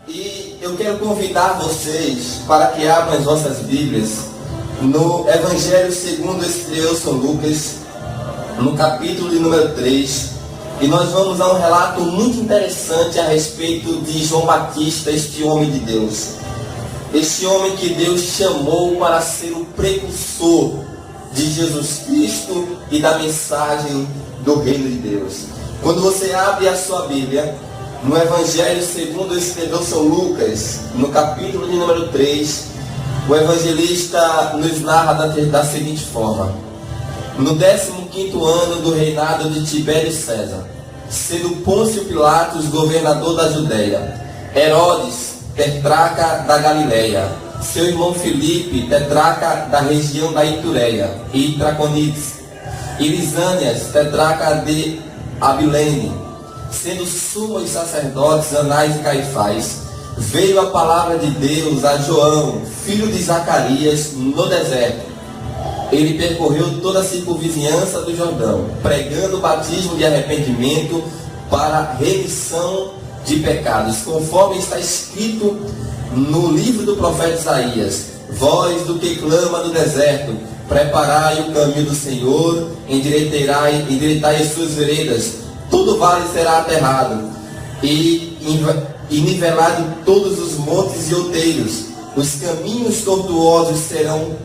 E eu quero convidar vocês para que abram as vossas Bíblias no Evangelho segundo escreveu São Lucas, no capítulo de número 3. E nós vamos a um relato muito interessante a respeito de João Batista, este homem de Deus. Este homem que Deus chamou para ser o precursor de Jesus Cristo e da mensagem do reino de Deus. Quando você abre a sua Bíblia, no Evangelho segundo escreveu São Lucas, no capítulo de número 3, o evangelista nos narra da seguinte forma: no 15º ano do reinado de Tibério César, sendo Pôncio Pilatos governador da Judéia, Herodes, tetrarca da Galileia, seu irmão Filipe, tetrarca da região da Itureia e Traconites, e Lisânias, tetrarca de Abilene, sendo sumos sacerdotes Anás e Caifás, veio a palavra de Deus a João, filho de Zacarias, no deserto. Ele percorreu toda a circunvizinhança do Jordão, pregando o batismo de arrependimento para remissão de pecados, conforme está escrito no livro do profeta Isaías: voz do que clama no deserto, preparai o caminho do Senhor, endireitai as suas veredas, todo vale será aterrado, e nivelado todos os montes e outeiros, os caminhos tortuosos serão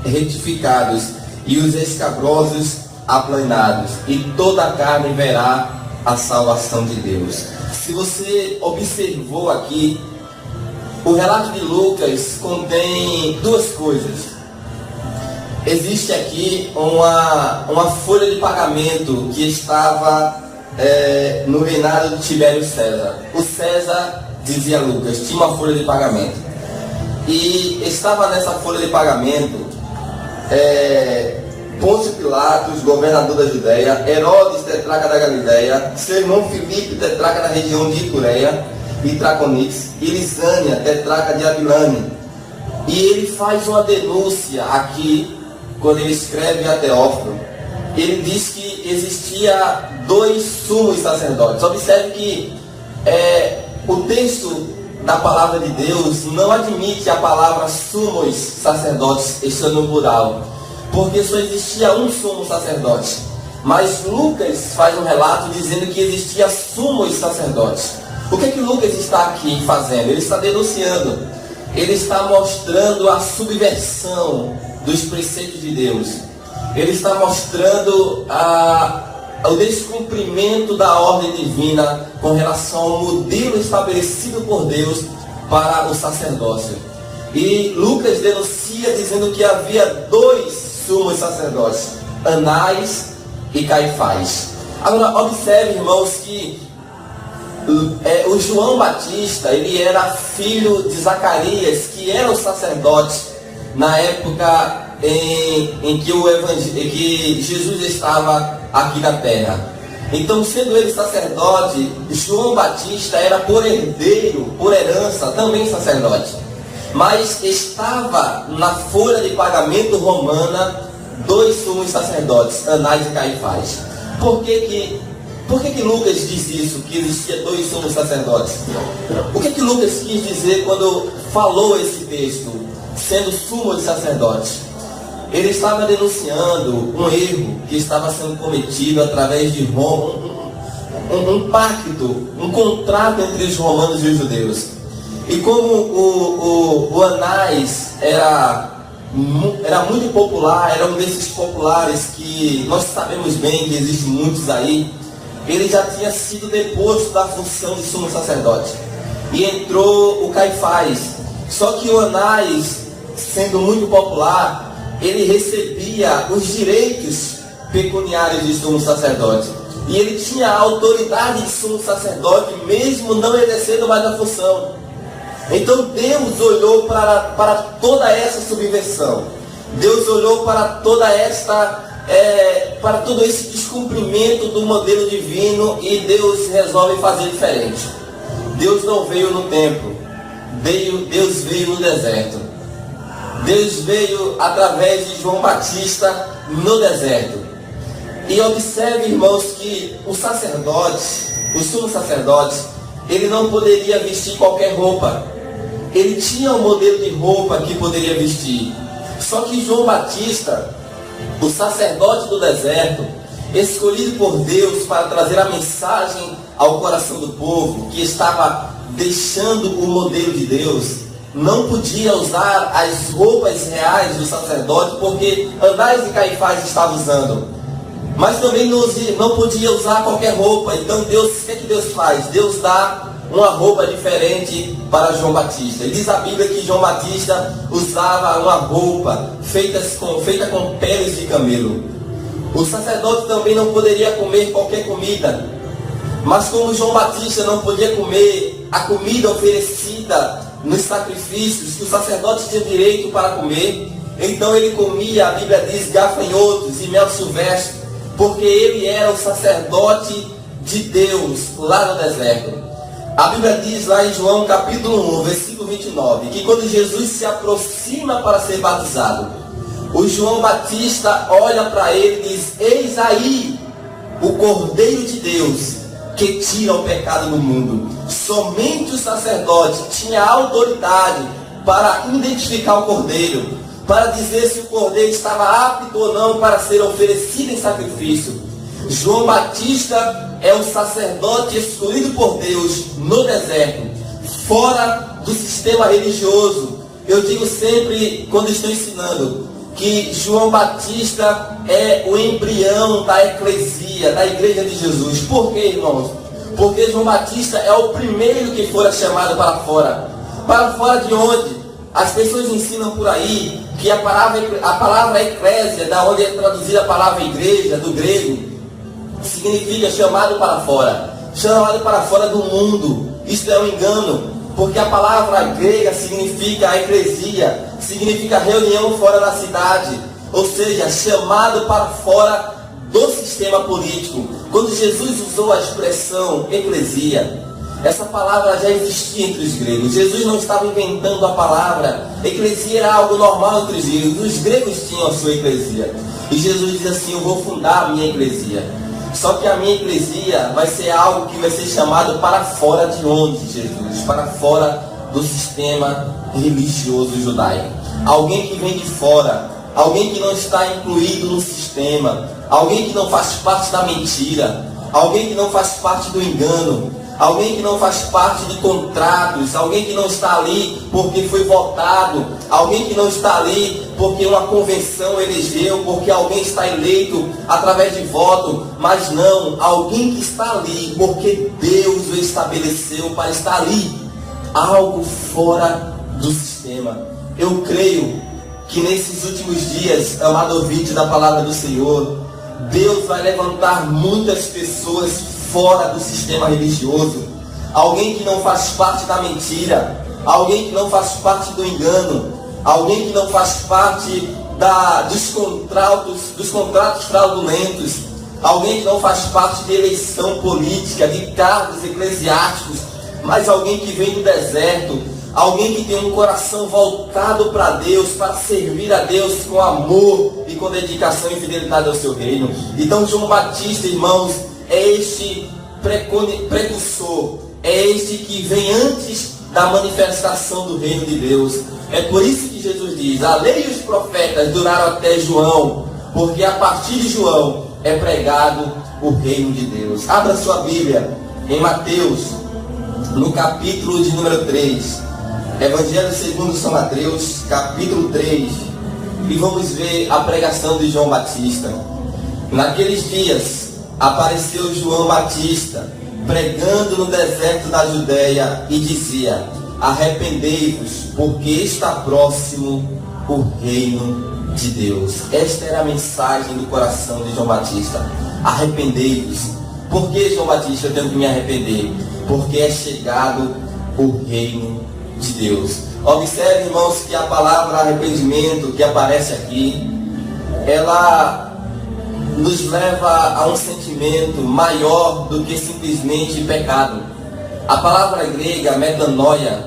retificados, e os escabrosos aplanados, e toda a carne verá a salvação de Deus. Se você observou aqui, o relato de Lucas contém duas coisas. Existe aqui uma folha de pagamento que estava no reinado de Tibério César. O César, dizia Lucas, tinha uma folha de pagamento. E estava nessa folha de pagamento Pôncio Pilatos, governador da Judéia, Herodes, tetrarca da Galileia, seu irmão Filipe, tetrarca da região de Itureia e Traconites, e Lisânia, tetrarca de Abilene. E ele faz uma denúncia aqui, quando ele escreve a Teófilo. Ele diz que existia dois sumos sacerdotes. Observe que o texto da palavra de Deus não admite a palavra sumos sacerdotes, estando no plural, porque só existia um sumo sacerdote. Mas Lucas faz um relato dizendo que existia sumos sacerdotes. O que é que Lucas está aqui fazendo? Ele está denunciando, ele está mostrando a subversão dos preceitos de Deus. Ele está mostrando o descumprimento da ordem divina com relação ao modelo estabelecido por Deus para o sacerdócio. E Lucas denuncia dizendo que havia dois sumos sacerdotes, Anás e Caifás. Agora observe, irmãos, que o João Batista, ele era filho de Zacarias, que era o sacerdote na época em que Jesus estava aqui na terra. Então, sendo ele sacerdote, João Batista era por herdeiro, por herança, também sacerdote. Mas estava na folha de pagamento romana dois sumos sacerdotes, Anás e Caifás. Por que Lucas diz isso, que existia dois sumos sacerdotes? O que Lucas quis dizer quando falou esse texto, sendo sumo de sacerdote? Ele estava denunciando um erro que estava sendo cometido através de Roma, um pacto, um contrato entre os romanos e os judeus. E como o Anás era muito popular, era um desses populares que nós sabemos bem que existem muitos aí, ele já tinha sido deposto da função de sumo sacerdote. E entrou o Caifás. Só que o Anás, sendo muito popular, ele recebia os direitos pecuniários de sumo sacerdote. E ele tinha a autoridade de sumo sacerdote, mesmo não exercendo mais a função. Então Deus olhou para toda essa subversão. Deus olhou para para todo esse descumprimento do modelo divino, e Deus resolve fazer diferente. Deus não veio no templo, Deus veio no deserto. Deus veio através de João Batista no deserto. E observe, irmãos, que o sumo sacerdote, ele não poderia vestir qualquer roupa. Ele tinha um modelo de roupa que poderia vestir. Só que João Batista, o sacerdote do deserto, escolhido por Deus para trazer a mensagem ao coração do povo, que estava deixando o modelo de Deus, não podia usar as roupas reais do sacerdote, porque Anás e Caifás estavam usando. Mas também não podia usar qualquer roupa. Então Deus, o que é que Deus faz? Deus dá uma roupa diferente para João Batista. E diz a Bíblia que João Batista usava uma roupa feita com peles de camelo. O sacerdote também não poderia comer qualquer comida. Mas como João Batista não podia comer a comida oferecida nos sacrifícios que o sacerdote tinha direito para comer, então ele comia, a Bíblia diz, gafanhotos e mel silvestre, porque ele era o sacerdote de Deus lá no deserto. A Bíblia diz lá em João capítulo 1, versículo 29, que quando Jesus se aproxima para ser batizado, o João Batista olha para ele e diz: eis aí o Cordeiro de Deus que tira o pecado do mundo. Somente o sacerdote tinha autoridade para identificar o Cordeiro, para dizer se o Cordeiro estava apto ou não para ser oferecido em sacrifício. João Batista é o sacerdote escolhido por Deus no deserto, fora do sistema religioso. Eu digo sempre, quando estou ensinando, que João Batista é o embrião da eclesia, da igreja de Jesus. Por quê, irmãos? Porque João Batista é o primeiro que fora chamado para fora. Para fora de onde? As pessoas ensinam por aí que a palavra eclésia, da onde é traduzida a palavra igreja, do grego, significa chamado para fora. Chamado para fora do mundo. Isso é um engano, porque a palavra grega significa a eclesia, significa reunião fora da cidade, ou seja, chamado para fora do sistema político. Quando Jesus usou a expressão eclesia, essa palavra já existia entre os gregos. Jesus não estava inventando a palavra. Eclesia era algo normal entre os gregos. Os gregos tinham a sua eclesia. E Jesus diz assim: eu vou fundar a minha eclesia. Só que a minha eclesia vai ser algo que vai ser chamado para fora de onde, Jesus? Para fora do sistema religioso judaico. Alguém que vem de fora, alguém que não está incluído no sistema, alguém que não faz parte da mentira, alguém que não faz parte do engano, alguém que não faz parte de contratos, alguém que não está ali porque foi votado, alguém que não está ali porque uma convenção elegeu, porque alguém está eleito através de voto, mas não, alguém que está ali porque Deus o estabeleceu para estar ali, algo fora do sistema. Eu creio que nesses últimos dias, amado ouvinte da palavra do Senhor, Deus vai levantar muitas pessoas fora do sistema religioso, alguém que não faz parte da mentira, alguém que não faz parte do engano, alguém que não faz parte dos contratos fraudulentos, alguém que não faz parte de eleição política, de cargos eclesiásticos, mas alguém que vem do deserto, alguém que tem um coração voltado para Deus, para servir a Deus com amor e com dedicação e fidelidade ao seu reino. Então João Batista, irmãos, é este precursor, é este que vem antes da manifestação do reino de Deus. É por isso que Jesus diz: a lei e os profetas duraram até João, porque a partir de João é pregado o reino de Deus. Abra sua Bíblia em Mateus, no capítulo de número 3, Evangelho segundo São Mateus, capítulo 3, e vamos ver a pregação de João Batista. Naqueles dias apareceu João Batista pregando no deserto da Judéia e dizia: arrependei-vos, porque está próximo o reino de Deus. Esta era a mensagem do coração de João Batista: arrependei-vos. Por que, João Batista, eu tenho que me arrepender? Porque é chegado o reino de Deus. Observe, irmãos, que a palavra arrependimento que aparece aqui, ela nos leva a um sentimento maior do que simplesmente pecado. A palavra grega, metanoia,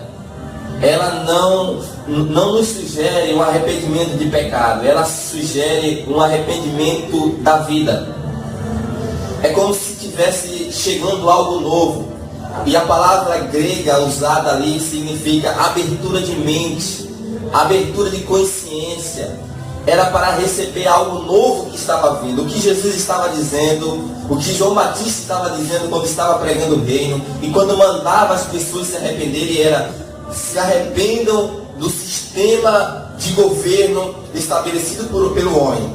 ela não nos sugere um arrependimento de pecado, ela sugere um arrependimento da vida. É como se estivesse chegando algo novo. E a palavra grega usada ali significa abertura de mente, abertura de consciência. Era para receber algo novo que estava vindo. O que Jesus estava dizendo, o que João Batista estava dizendo quando estava pregando o reino, e quando mandava as pessoas se arrependerem, era: se arrependam do sistema de governo estabelecido pelo homem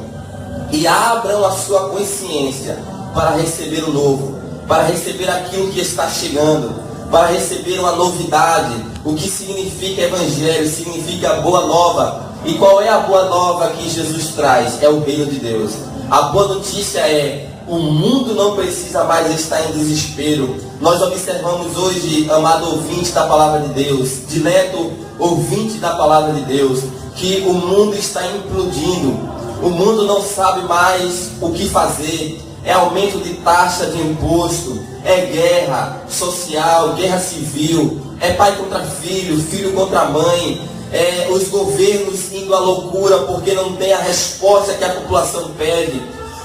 e abram a sua consciência para receber o novo, para receber aquilo que está chegando, para receber uma novidade. O que significa evangelho? Significa boa nova. E qual é a boa nova que Jesus traz? É o reino de Deus. A boa notícia é: o mundo não precisa mais estar em desespero. Nós observamos hoje, amado ouvinte da palavra de Deus, dileto ouvinte da palavra de Deus, que o mundo está implodindo. O mundo não sabe mais o que fazer. É aumento de taxa de imposto, é guerra social, guerra civil, é pai contra filho, filho contra mãe, é os governos indo à loucura porque não tem a resposta que a população pede.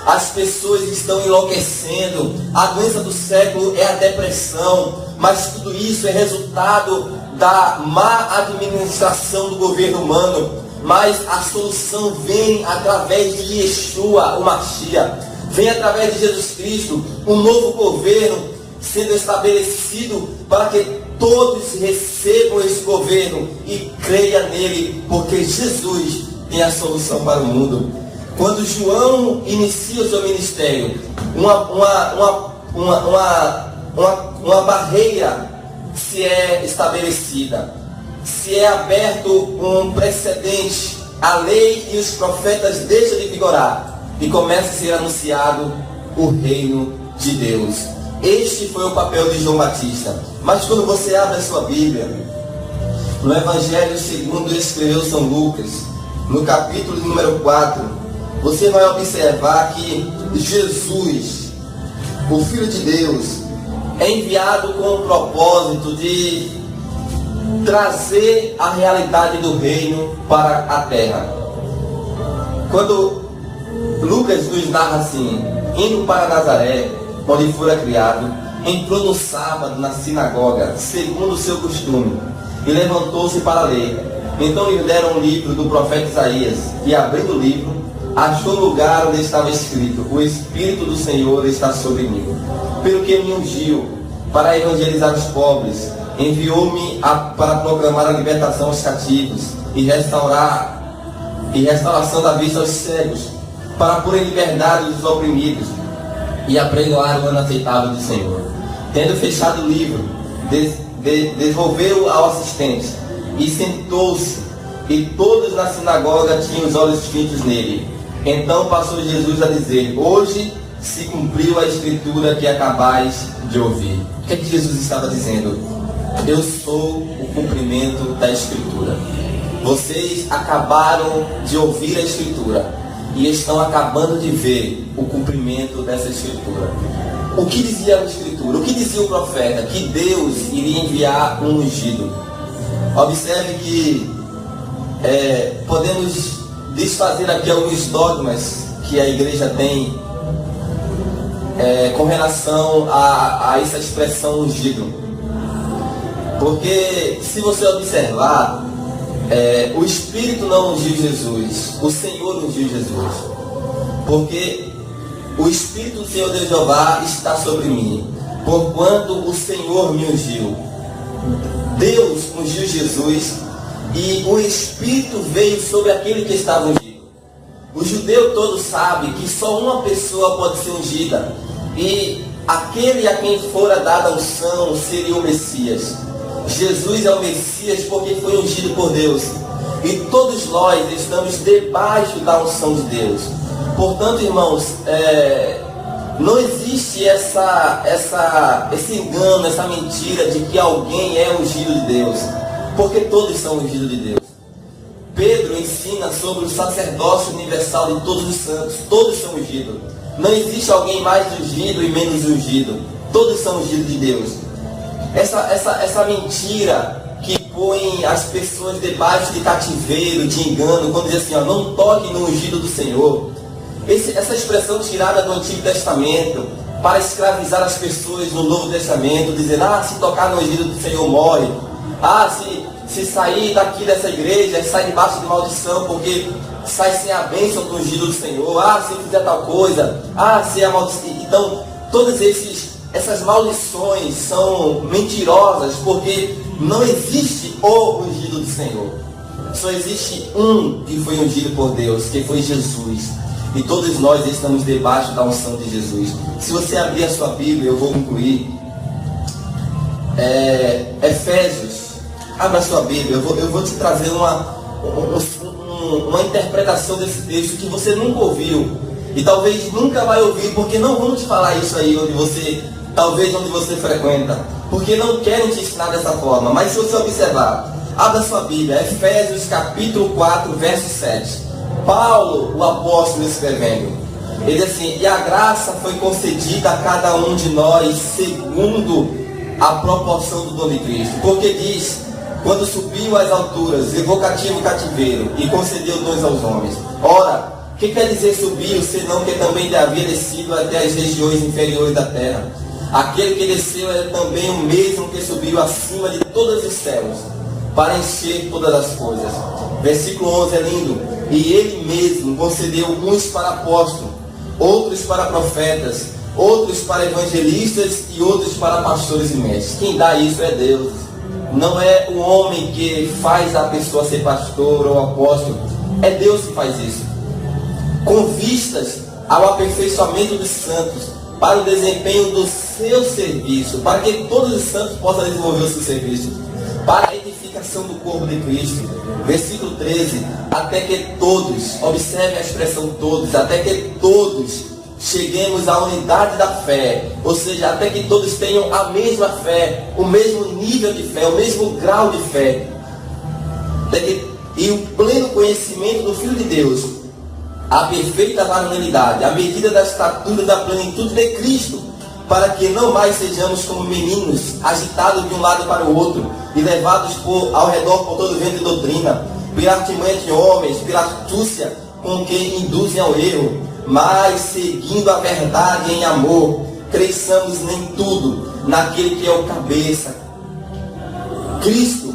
As pessoas estão enlouquecendo. A doença do século é a depressão, mas tudo isso é resultado da má administração do governo humano. Mas a solução vem através de Yeshua, o Mashiach. Vem através de Jesus Cristo, um novo governo sendo estabelecido para que todos recebam esse governo e creiam nele, porque Jesus tem a solução para o mundo. Quando João inicia o seu ministério, uma barreira se é estabelecida, se é aberto um precedente, a lei e os profetas deixam de vigorar e começa a ser anunciado o reino de Deus. Este foi o papel de João Batista. Mas quando você abre a sua Bíblia, no Evangelho segundo escreveu São Lucas, no capítulo número 4, você vai observar que Jesus, o Filho de Deus, é enviado com o propósito de trazer a realidade do reino para a terra. Quando Lucas nos narra assim: indo para Nazaré, onde fora criado, entrou no sábado na sinagoga, segundo o seu costume, e levantou-se para ler. Então lhe deram um livro do profeta Isaías, e abrindo o livro, achou o lugar onde estava escrito: o Espírito do Senhor está sobre mim, pelo que me ungiu para evangelizar os pobres, enviou-me para proclamar a libertação aos cativos e restauração da vista aos cegos, para pôr em liberdade os oprimidos e apregoar o ano aceitável do Senhor. Tendo fechado o livro, devolveu-o ao assistente e sentou-se, e todos na sinagoga tinham os olhos fitos nele. Então passou Jesus a dizer: hoje se cumpriu a escritura que acabais de ouvir. O que é que Jesus estava dizendo? Eu sou o cumprimento da escritura. Vocês acabaram de ouvir a escritura e estão acabando de ver o cumprimento dessa escritura. O que dizia a escritura? O que dizia o profeta? Que Deus iria enviar um ungido. Observe que podemos desfazer aqui alguns dogmas que a igreja tem com relação a essa expressão ungido. Porque se você observar, o Espírito não ungiu Jesus, o Senhor ungiu Jesus. Porque o Espírito do Senhor Deus Jeová está sobre mim, porquanto o Senhor me ungiu. Deus ungiu Jesus e o Espírito veio sobre aquele que estava ungido. O judeu todo sabe que só uma pessoa pode ser ungida, e aquele a quem fora dada a unção seria o Messias. Jesus é o Messias porque foi ungido por Deus, e todos nós estamos debaixo da unção de Deus. Portanto, irmãos, não existe esse engano, essa mentira de que alguém é ungido de Deus, porque todos são ungidos de Deus. Pedro ensina sobre o sacerdócio universal de todos os santos. Todos são ungidos. Não existe alguém mais ungido e menos ungido. Todos são ungidos de Deus. Essa mentira que põe as pessoas debaixo de cativeiro, de engano, quando diz assim: não toque no ungido do Senhor. Essa expressão tirada do Antigo Testamento para escravizar as pessoas no Novo Testamento, dizendo, se tocar no ungido do Senhor morre. Se sair daqui dessa igreja, sai debaixo de maldição, porque sai sem a bênção do ungido do Senhor. Se fizer tal coisa, se amaldiçoar. Então, todas essas maldições são mentirosas, porque não existe o ungido do Senhor. Só existe um que foi ungido por Deus, que foi Jesus. E todos nós estamos debaixo da unção de Jesus. Se você abrir a sua Bíblia, eu vou concluir. Efésios. Abra a sua Bíblia. Eu vou te trazer uma interpretação desse texto que você nunca ouviu. E talvez nunca vai ouvir, porque não vão te falar isso aí onde você frequenta. Porque não querem te ensinar dessa forma. Mas se você observar, abra a sua Bíblia. Efésios capítulo 4, verso 7. Paulo, o apóstolo, escrevendo, ele diz assim: e a graça foi concedida a cada um de nós segundo a proporção do dom de Cristo. Porque diz, quando subiu às alturas, levou cativo o cativeiro e concedeu dons aos homens. Ora, o que quer dizer subiu, senão que também havia descido até as regiões inferiores da terra? Aquele que desceu é também o mesmo que subiu acima de todos os céus, para encher todas as coisas. Versículo 11 é lindo. E ele mesmo concedeu uns para apóstolos, outros para profetas, outros para evangelistas e outros para pastores e mestres. Quem dá isso é Deus. Não é o homem que faz a pessoa ser pastor ou apóstolo. É Deus que faz isso. Com vistas ao aperfeiçoamento dos santos, para o desempenho do seu serviço, para que todos os santos possam desenvolver o seu serviço, para a edificação do corpo de Cristo. Versículo 13, até que todos, observe a expressão todos, até que todos cheguemos à unidade da fé, ou seja, até que todos tenham a mesma fé, o mesmo nível de fé, o mesmo grau de fé, e o pleno conhecimento do Filho de Deus, a perfeita varonilidade, a medida da estatura da plenitude de Cristo, para que não mais sejamos como meninos, agitados de um lado para o outro, e levados ao redor por todo vento de doutrina, pela artimanha de homens, pela astúcia com que induzem ao erro, mas seguindo a verdade em amor, cresçamos em tudo, naquele que é o cabeça, Cristo,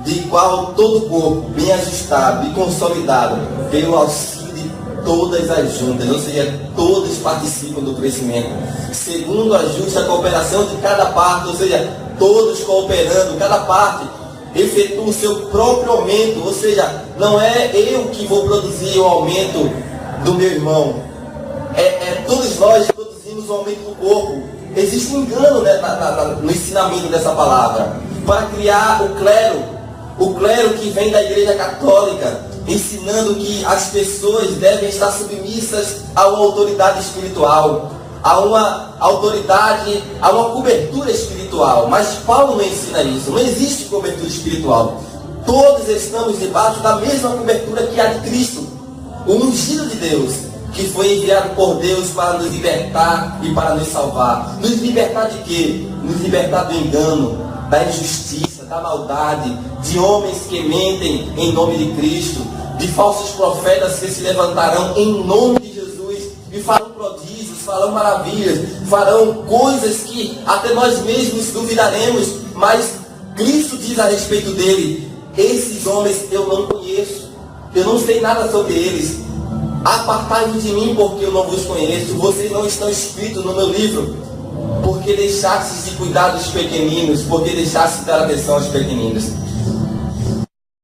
de qual todo o corpo, bem ajustado e consolidado, pelo auxílio de todas as juntas, ou seja, todos participam do crescimento, segundo a justa cooperação de cada parte, ou seja, todos cooperando, cada parte efetua o seu próprio aumento, ou seja, não é eu que vou produzir o aumento do meu irmão, todos nós produzimos o aumento do corpo. Existe um engano, né, no ensinamento dessa palavra, para criar o clero que vem da Igreja Católica, ensinando que as pessoas devem estar submissas a uma autoridade espiritual, a uma autoridade, a uma cobertura espiritual. Mas Paulo não ensina isso. Não existe cobertura espiritual. Todos estamos debaixo da mesma cobertura que a de Cristo, o ungido de Deus, que foi enviado por Deus para nos libertar e para nos salvar. Nos libertar de quê? Nos libertar do engano, da injustiça, da maldade, de homens que mentem em nome de Cristo, de falsos profetas que se levantarão em nome de Jesus e farão prodígios, farão maravilhas, farão coisas que até nós mesmos duvidaremos, mas Cristo diz a respeito dele: esses homens eu não conheço, eu não sei nada sobre eles, apartai-vos de mim porque eu não vos conheço, vocês não estão escritos no meu livro, porque deixastes de cuidar dos pequeninos, porque deixastes de dar atenção aos pequeninos.